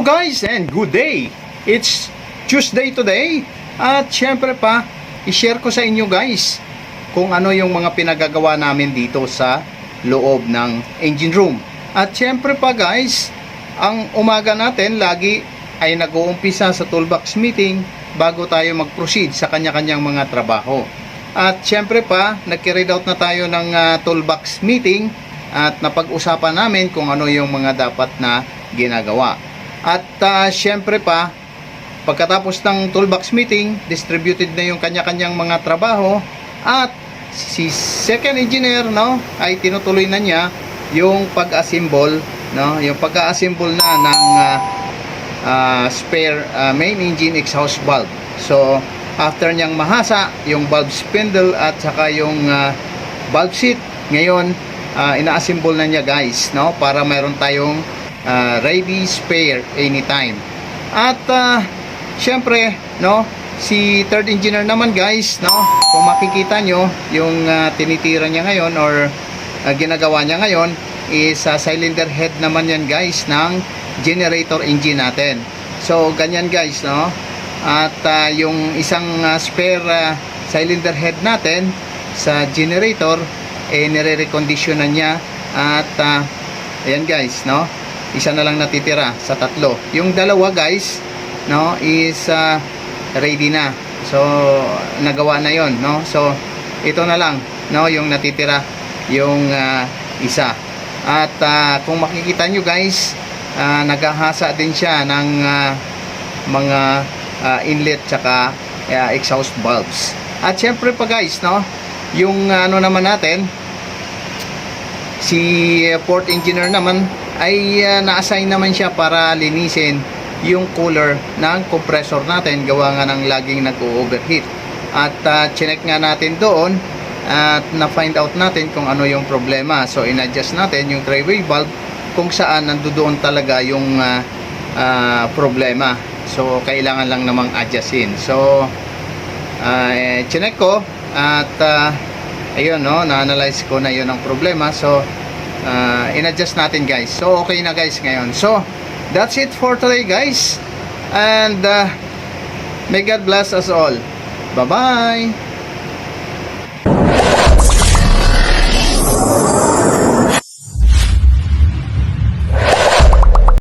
Hello guys and good day. It's Tuesday today. At syempre pa, i-share ko sa inyo guys kung ano yung mga pinagagawa namin dito sa loob ng engine room. At syempre pa guys, ang umaga natin lagi ay nag-uumpisa sa toolbox meeting bago tayo mag-proceed sa kanya-kanyang mga trabaho. At syempre pa, nag-carry out na tayo ng toolbox meeting at napag-usapan namin kung ano yung mga dapat na ginagawa. At syempre pa, pagkatapos ng toolbox meeting, distributed na yung kanya-kanyang mga trabaho at si second engineer ay tinutuloy na niya yung pag-assemble, yung pag-assemble na ng spare main engine exhaust valve. So after niyang mahasa yung valve spindle at saka yung valve seat, ngayon ina-assemble na niya guys, para mayroon tayong ready spare anytime. At syempre si third engineer naman guys, kung makikita nyo yung tinitira niya ngayon or ginagawa niya ngayon is cylinder head naman yan guys ng generator engine natin. So ganyan guys, at yung isang spare cylinder head natin sa generator nire-reconditionan niya at ayan guys, isa na lang natitira sa tatlo. Yung dalawa guys is ready na. So nagawa na yon, so ito na lang yung natitira, yung isa. At kung makikita nyo guys, naghahasa din siya ng mga inlet tsaka exhaust valves. At syempre pa guys, yung naman natin, si fourth engineer naman ay na-assign naman siya para linisin yung cooler ng compressor natin, gawa nga ng laging nag-overheat. At chinek nga natin doon at na-find out natin kung ano yung problema. So in-adjust natin yung three-way valve kung saan nandoon talaga yung problema. So kailangan lang namang adjustin. So chinek ko at ayun, na-analyze ko na yun ang problema. So in-adjust natin guys. So okay na guys ngayon. So that's it for today guys. And may God bless us all. Bye bye.